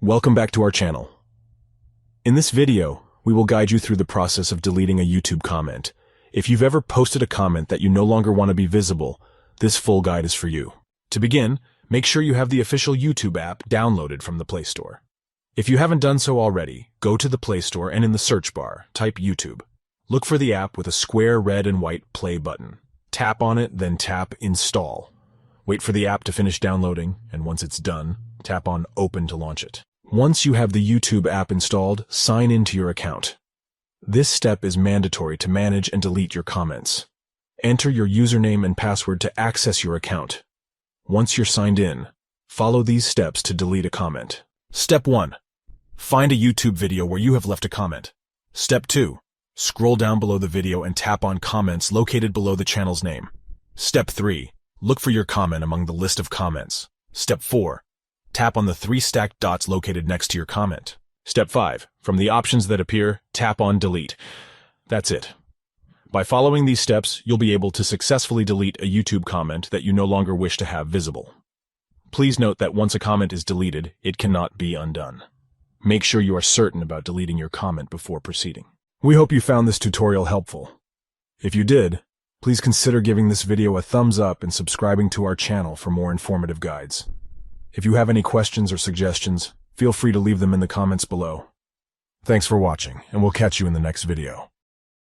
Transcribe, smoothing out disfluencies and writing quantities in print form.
Welcome back to our channel. In this video, we will guide you through the process of deleting a YouTube comment. If you've ever posted a comment that you no longer want to be visible, this full guide is for you. To begin, make sure you have the official YouTube app downloaded from the Play Store. If you haven't done so already, go to the Play Store and in the search bar, type YouTube. Look for the app with a square red and white play button. Tap on it, then tap Install. Wait for the app to finish downloading, and once it's done, tap on Open to launch it. Once you have the YouTube app installed, sign into your account. This step is mandatory to manage and delete your comments. Enter your username and password to access your account. Once you're signed in, follow these steps to delete a comment. Step 1. Find a YouTube video where you have left a comment. Step 2. Scroll down below the video and tap on Comments located below the channel's name. Step 3. Look for your comment among the list of comments. Step 4. Tap on the 3 stacked dots located next to your comment. Step 5. From the options that appear, tap on Delete. That's it. By following these steps, you'll be able to successfully delete a YouTube comment that you no longer wish to have visible. Please note that once a comment is deleted, it cannot be undone. Make sure you are certain about deleting your comment before proceeding. We hope you found this tutorial helpful. If you did, please consider giving this video a thumbs up and subscribing to our channel for more informative guides. If you have any questions or suggestions, feel free to leave them in the comments below. Thanks for watching, and we'll catch you in the next video.